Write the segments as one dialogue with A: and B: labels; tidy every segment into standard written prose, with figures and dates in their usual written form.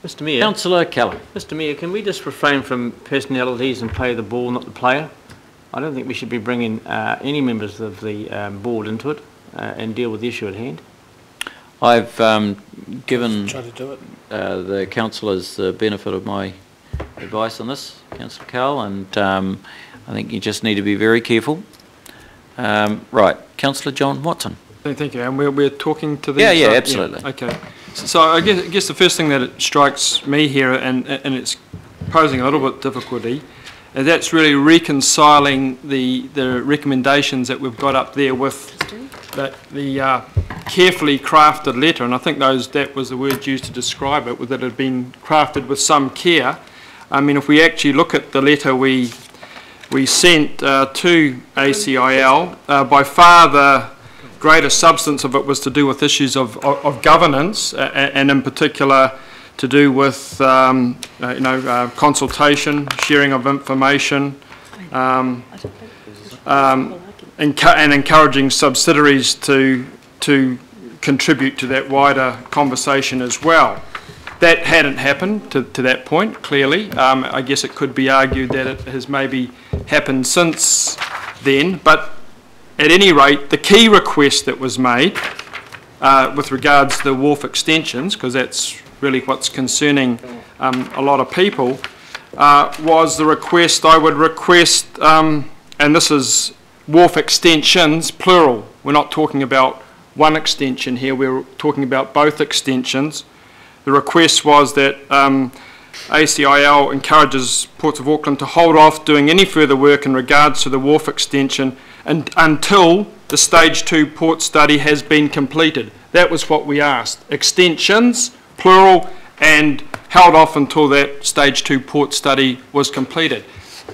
A: Mr Mayor.
B: Councillor Keller.
A: Mr Mayor, can we just refrain from personalities and play the ball, not the player? I don't think we should be bringing any members of the board into it and deal with the issue at hand.
B: I've given the councillors the benefit of my advice on this, Councillor Cowell, and I think you just need to be very careful. Right, Councillor John Watson.
C: Thank you. And we're talking to these...
B: Yeah, absolutely.
C: Yeah, okay. So I guess the first thing that it strikes me here, and it's posing a little bit of difficulty, and that's really reconciling the recommendations that we've got up there with the carefully crafted letter, and I think that was the word used to describe it, that it had been crafted with some care. I mean, if we actually look at the letter we sent to ACIL, by far the greater substance of it was to do with issues of governance, and in particular to do with consultation, sharing of information, and encouraging subsidiaries to contribute to that wider conversation as well. That hadn't happened to that point, clearly. I guess it could be argued that it has maybe happened since then, but at any rate, the key request that was made with regards to the wharf extensions, because that's really what's concerning a lot of people, was the request, I would request, and this is wharf extensions, plural. We're not talking about one extension here, we're talking about both extensions. The request was that ACIL encourages Ports of Auckland to hold off doing any further work in regards to the wharf extension until the Stage 2 port study has been completed. That was what we asked. Extensions, plural, and held off until that Stage 2 port study was completed.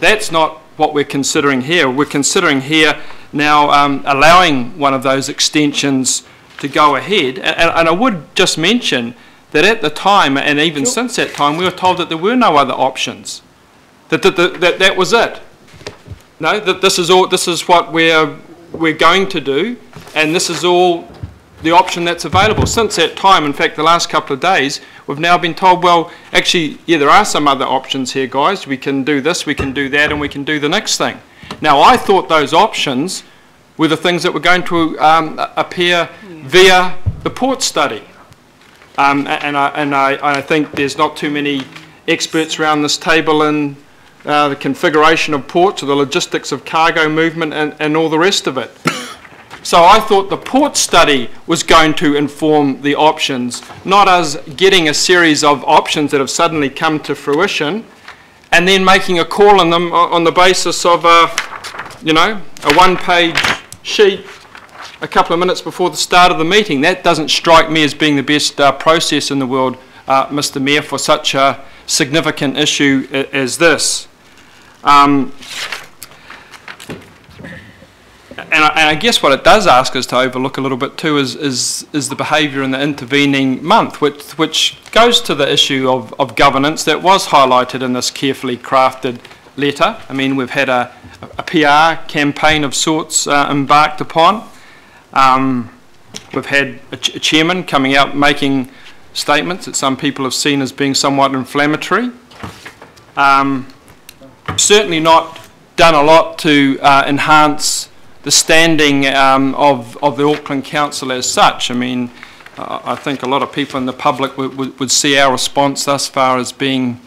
C: That's not what we're considering here. We're considering here now allowing one of those extensions to go ahead. And I would just mention that at the time, and even since that time, we were told that there were no other options. That was it. No, that this is what we're going to do, and this is all the option that's available. Since that time, in fact, the last couple of days, we've now been told, well, actually, yeah, there are some other options here, guys. We can do this, we can do that, and we can do the next thing. Now, I thought those options were the things that were going to appear via the port study. And I think there's not too many experts around this table in the configuration of ports or the logistics of cargo movement and all the rest of it. So I thought the port study was going to inform the options, not us getting a series of options that have suddenly come to fruition and then making a call on them on the basis of a one-page sheet a couple of minutes before the start of the meeting. That doesn't strike me as being the best process in the world, Mr Mayor, for such a significant issue as this. And I guess what it does ask us to overlook a little bit too is the behaviour in the intervening month, which goes to the issue of governance that was highlighted in this carefully crafted letter. I mean, we've had a PR campaign of sorts embarked upon. We've had a chairman coming out making statements that some people have seen as being somewhat inflammatory. Certainly not done a lot to enhance the standing of the Auckland Council as such. I mean, I think a lot of people in the public would see our response thus far as being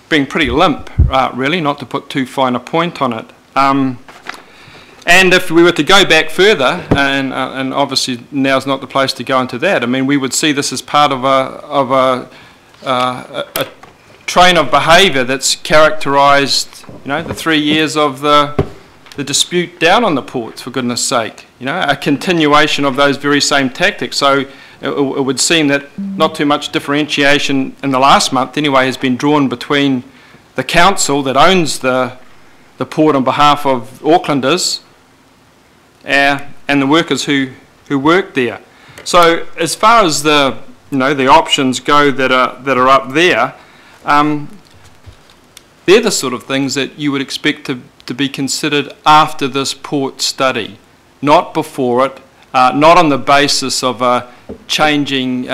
C: pretty limp, really, not to put too fine a point on it. And if we were to go back further, and obviously now's not the place to go into that, I mean, we would see this as part of a train of behaviour that's characterised, the 3 years of the dispute down on the ports, for goodness sake, a continuation of those very same tactics. So it would seem that not too much differentiation in the last month anyway has been drawn between the council that owns the port on behalf of Aucklanders and the workers who work there. So as far as the options go that are up there, they're the sort of things that you would expect to be considered after this port study, not before it, not on the basis of a changing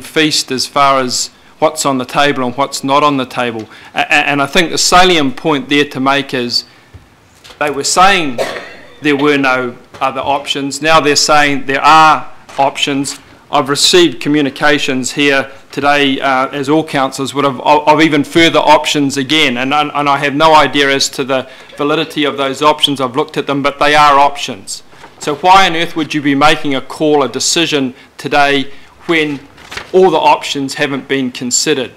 C: feast as far as what's on the table and what's not on the table. And I think the salient point there to make is they were saying there were no other options. Now they're saying there are options. I've received communications here today, as all councillors would have, of even further options again. And I have no idea as to the validity of those options. I've looked at them, but they are options. So why on earth would you be making a call, a decision today when all the options haven't been considered?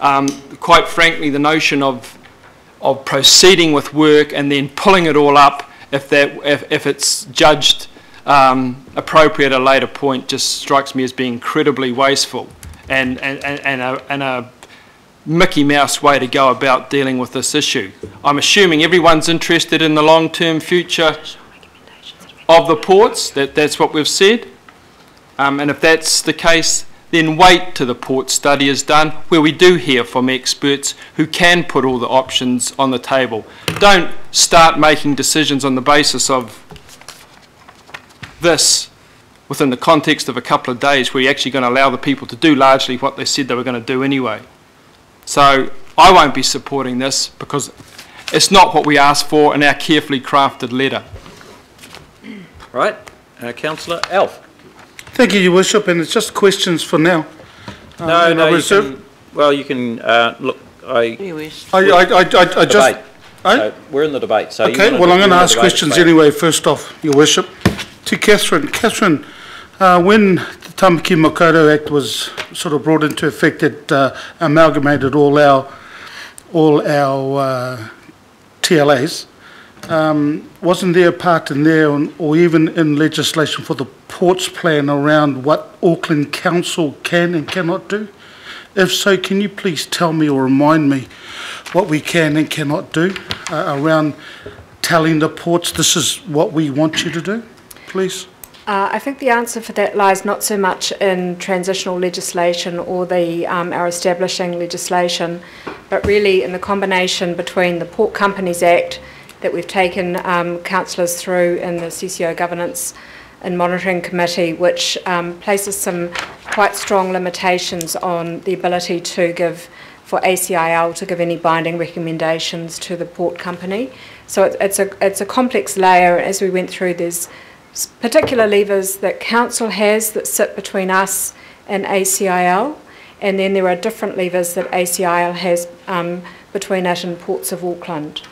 C: Quite frankly, the notion of proceeding with work and then pulling it all up if it's judged appropriate at a later point just strikes me as being incredibly wasteful and a Mickey Mouse way to go about dealing with this issue. I'm assuming everyone's interested in the long-term future of the ports. That's what we've said. And if that's the case, then wait till the port study is done, where we do hear from experts who can put all the options on the table. Don't start making decisions on the basis of this within the context of a couple of days where you're actually going to allow the people to do largely what they said they were going to do anyway. So I won't be supporting this because it's not what we asked for in our carefully crafted letter.
B: Right. Councillor Alf.
D: Thank you, Your Worship, and it's just questions for now.
B: No, you can, look,
D: I just...
B: So we're in the debate. So
D: okay, well, I'm going to ask questions anyway, first off, Your Worship. To Catherine. Catherine, when the Tamaki Makaurau Act was sort of brought into effect, it amalgamated all our TLAs. Wasn't there a part in there, or even in legislation for the ports plan around what Auckland Council can and cannot do? If so, can you please tell me or remind me what we can and cannot do around telling the ports this is what we want you to do, please?
E: I think the answer for that lies not so much in transitional legislation or our establishing legislation, but really in the combination between the Port Companies Act that we've taken councillors through in the CCO Governance and Monitoring Committee, which places some quite strong limitations on the ability to give, for ACIL to give any binding recommendations to the port company. So it's a complex layer. As we went through, there's particular levers that council has that sit between us and ACIL, and then there are different levers that ACIL has between it and Ports of Auckland.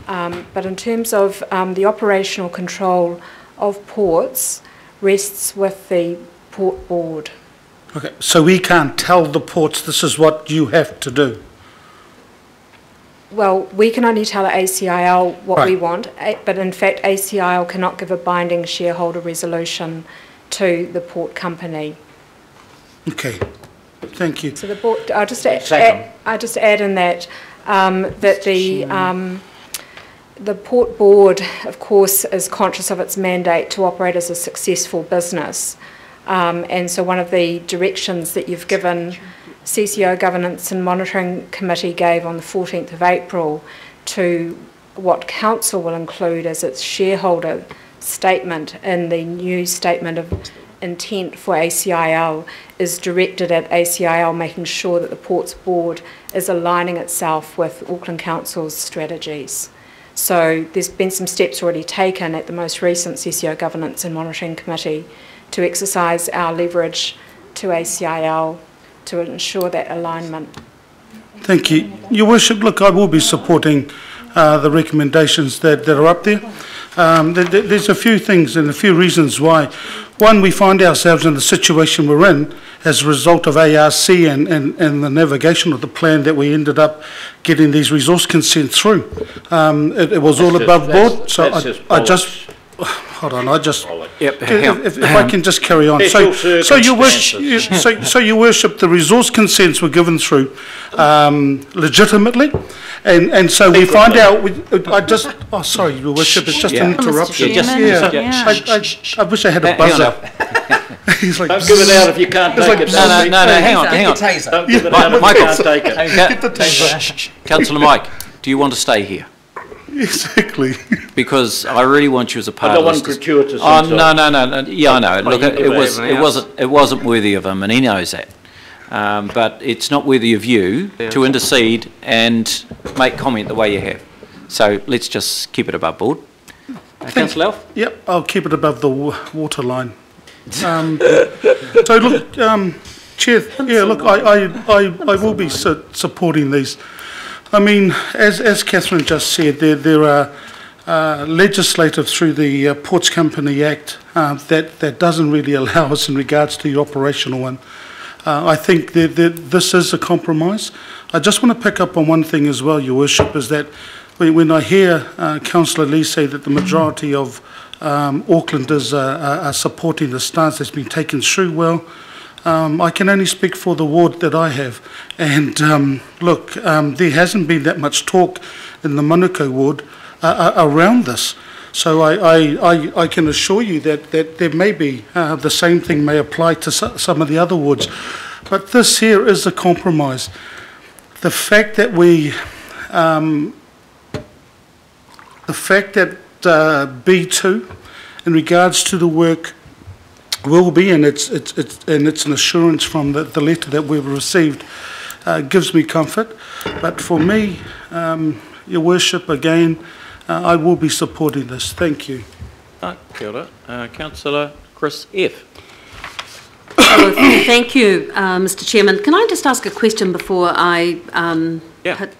E: But in terms of the operational control of ports rests with the Port Board.
D: Okay, so we can't tell the ports this is what you have to do?
E: Well, we can only tell ACIL what we want, but in fact ACIL cannot give a binding shareholder resolution to the port company. Okay,
D: thank you.
E: So the board, I'll just add in that the Port Board, of course, is conscious of its mandate to operate as a successful business. And so one of the directions that you've given, CCO Governance and Monitoring Committee gave on the 14th of April to what Council will include as its shareholder statement in the new statement of intent for ACIL, is directed at ACIL making sure that the Ports Board is aligning itself with Auckland Council's strategies. So there's been some steps already taken at the most recent CCO Governance and Monitoring Committee to exercise our leverage to ACIL to ensure that alignment.
D: Thank you. Your Worship, look, I will be supporting the recommendations that are up there. There's a few things and a few reasons why. One, we find ourselves in the situation we're in as a result of ARC and the navigation of the plan that we ended up getting these resource consents through. It was all above board, so I just... Hold on, if I can just carry on. So Your Worship, the resource consents were given through legitimately, and so we find out. Sorry, Your Worship, it's just an interruption. I wish I had a buzzer. He's like,
B: don't give it out if you can't take it. No, hang on. Don't give it out if you can't take it. Get the taser. Councillor Mike, do you want to stay here?
D: Exactly.
B: Because I really want you as a part of this.
A: I don't want gratuitous.
B: Oh, no. Yeah, I know. Look, it wasn't worthy of him, and he knows that. but it's not worthy of you to intercede and make comment the way you have. So let's just keep it above board. Councillor Alf?
D: Yep, I'll keep it above the water line. So look, Chair, yeah, look, I will be supporting these. I mean, as Catherine just said, there are legislative through the Ports Company Act that doesn't really allow us in regards to the operational one. I think that this is a compromise. I just want to pick up on one thing as well, Your Worship, is that when I hear Councillor Lee say that the majority of Aucklanders are supporting the stance that's been taken through, well, I can only speak for the ward that I have. And look, there hasn't been that much talk in the Manukau ward around this. So I can assure you that there may be, the same thing may apply to some of the other wards. But this here is a compromise. The fact that B2, in regards to the work, will be, and it's an assurance from the letter that we've received, gives me comfort. But for me, Your Worship, again, I will be supporting this. Thank you.
B: Kia ora. Councillor Chris F.
F: Thank you, Mr. Chairman. Can I just ask a question before I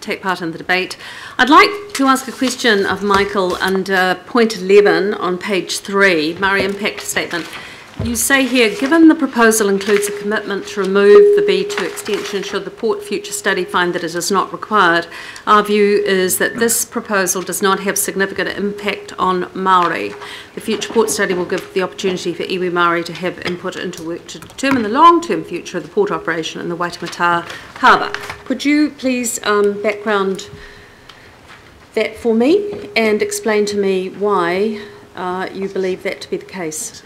F: take part in the debate? I'd like to ask a question of Michael under point 11 on page 3, Murray Impact Statement. You say here, given the proposal includes a commitment to remove the B2 extension should the Port Future Study find that it is not required, our view is that this proposal does not have significant impact on Māori. The Future Port Study will give the opportunity for iwi Māori to have input into work to determine the long-term future of the port operation in the Waitemata Harbour. Could you please background that for me and explain to me why you believe that to be the case?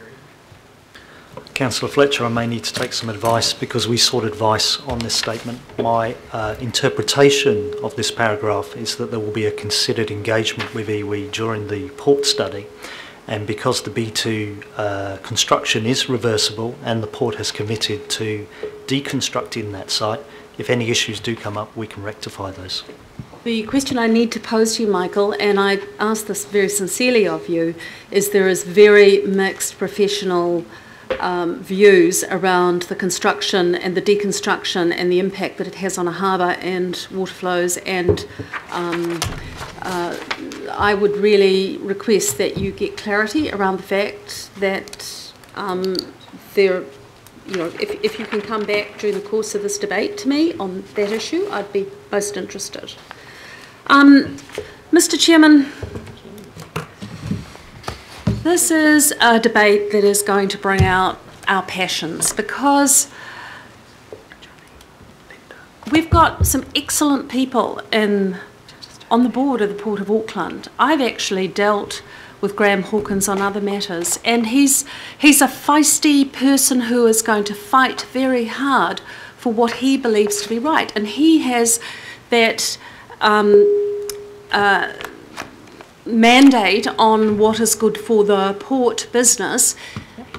G: Councillor Fletcher, I may need to take some advice because we sought advice on this statement. My interpretation of this paragraph is that there will be a considered engagement with iwi during the port study, and because the B2 construction is reversible and the port has committed to deconstructing that site, if any issues do come up, we can rectify those.
F: The question I need to pose to you, Michael, and I ask this very sincerely of you, is there is very mixed professional views around the construction and the deconstruction and the impact that it has on a harbour and water flows, and I would really request that you get clarity around the fact that there, you know, if you can come back during the course of this debate to me on that issue, I'd be most interested. Mr. Chairman, this is a debate that is going to bring out our passions because we've got some excellent people on the board of the Port of Auckland. I've actually dealt with Graham Hawkins on other matters, and he's a feisty person who is going to fight very hard for what he believes to be right, and he has that mandate on what is good for the port business.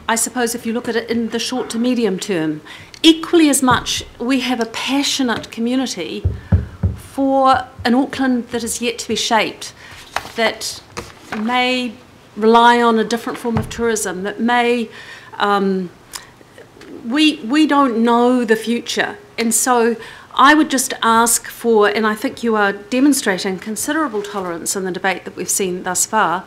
F: I suppose if you look at it in the short to medium term, equally as much we have a passionate community for an Auckland that is yet to be shaped, that may rely on a different form of tourism, that may we don't know the future, and so I would just ask for, and I think you are demonstrating considerable tolerance in the debate that we've seen thus far,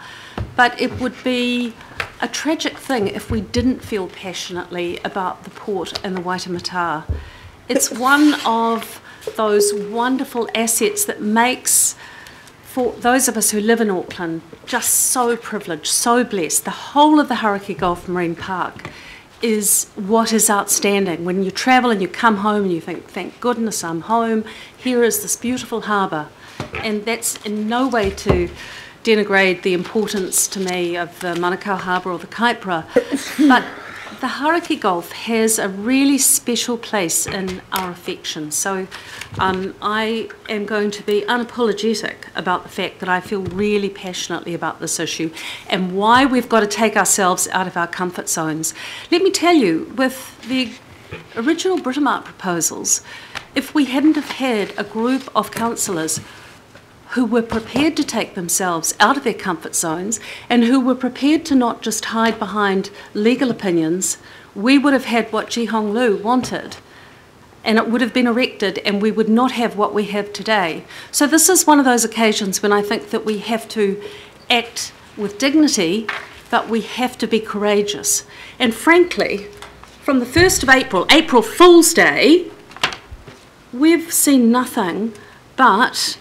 F: but it would be a tragic thing if we didn't feel passionately about the port and the Waitemata. It's one of those wonderful assets that makes, for those of us who live in Auckland, just so privileged, so blessed. The whole of the Hauraki Gulf Marine Park is what is outstanding. When you travel and you come home and you think, thank goodness I'm home, here is this beautiful harbour. And that's in no way to denigrate the importance to me of the Manukau Harbour or the Kaipara, but the Hauraki Gulf has a really special place in our affection. So I am going to be unapologetic about the fact that I feel really passionately about this issue and why we've got to take ourselves out of our comfort zones. Let me tell you, with the original Britomart proposals, if we hadn't have had a group of councillors who were prepared to take themselves out of their comfort zones and who were prepared to not just hide behind legal opinions, we would have had what Ji Hong Lu wanted, and it would have been erected, and we would not have what we have today. So this is one of those occasions when I think that we have to act with dignity, but we have to be courageous. And frankly, from the 1st of April, April Fool's Day, we've seen nothing but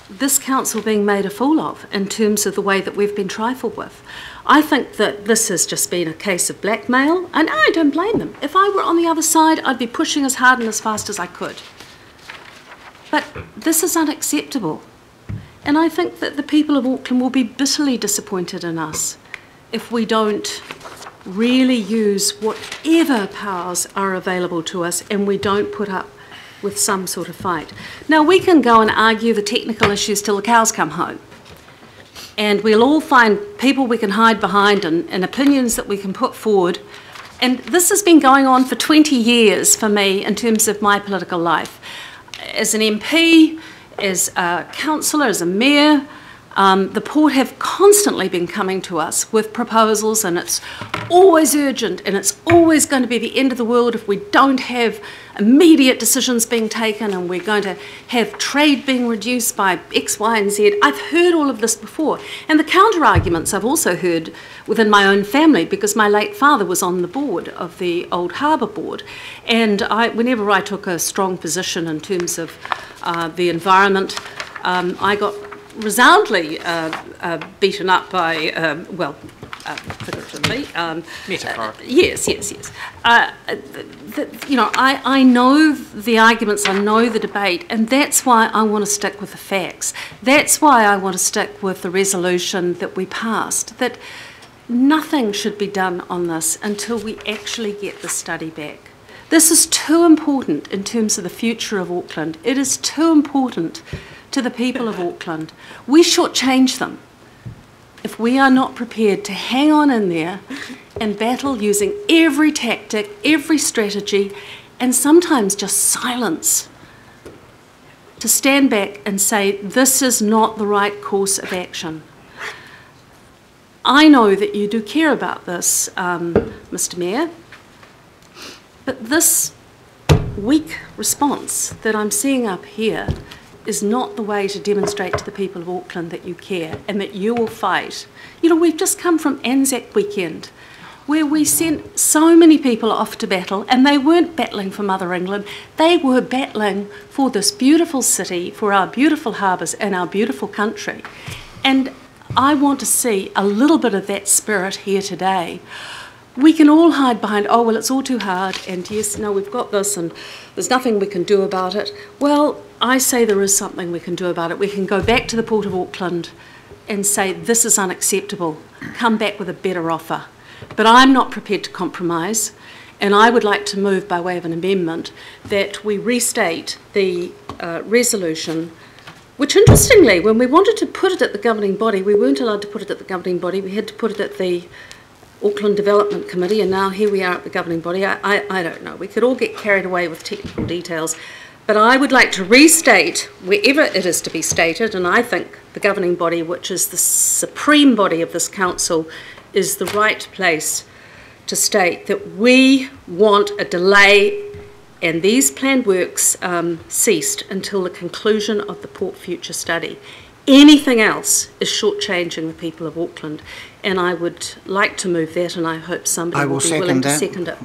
F: this council being made a fool of in terms of the way that we've been trifled with. I think that this has just been a case of blackmail, and I don't blame them. If I were on the other side, I'd be pushing as hard and as fast as I could. But this is unacceptable. And I think that the people of Auckland will be bitterly disappointed in us if we don't really use whatever powers are available to us and we don't put up with some sort of fight. Now, we can go and argue the technical issues till the cows come home. And we'll all find people we can hide behind and opinions that we can put forward. And this has been going on for 20 years for me in terms of my political life. As an MP, as a councillor, as a mayor, the Port have constantly been coming to us with proposals, and it's always urgent and it's always going to be the end of the world if we don't have immediate decisions being taken, and we're going to have trade being reduced by X, Y and Z. I've heard all of this before, and the counter-arguments I've also heard within my own family, because my late father was on the board of the Old Harbour Board, and whenever I took a strong position in terms of the environment, I got resoundingly beaten up by, figuratively. Metaphorically. Yes. You know, I know the arguments, I know the debate, and that's why I want to stick with the facts. That's why I want to stick with the resolution that we passed, that nothing should be done on this until we actually get the study back. This is too important in terms of the future of Auckland. It is too important to the people of Auckland. We shortchange them if we are not prepared to hang on in there and battle using every tactic, every strategy, and sometimes just silence to stand back and say, this is not the right course of action. I know that you do care about this, Mr. Mayor, but this weak response that I'm seeing up here is not the way to demonstrate to the people of Auckland that you care and that you will fight. You know, we've just come from Anzac weekend, where we sent so many people off to battle, and they weren't battling for Mother England, they were battling for this beautiful city, for our beautiful harbours and our beautiful country. And I want to see a little bit of that spirit here today. We can all hide behind, oh, well, it's all too hard, and yes, no, we've got this, and there's nothing we can do about it. Well, I say there is something we can do about it. We can go back to the Port of Auckland and say, this is unacceptable. Come back with a better offer. But I'm not prepared to compromise, and I would like to move by way of an amendment that we restate the resolution, which interestingly, when we wanted to put it at the governing body, we weren't allowed to put it at the governing body. We had to put it at the Auckland Development Committee, and now here we are at the governing body. I don't know. We could all get carried away with technical details, but I would like to restate wherever it is to be stated, and I think the governing body, which is the supreme body of this council, is the right place to state that we want a delay and these planned works ceased until the conclusion of the Port Future Study. Anything else is shortchanging the people of Auckland, and I would like to move that, and I hope somebody will be willing to second it.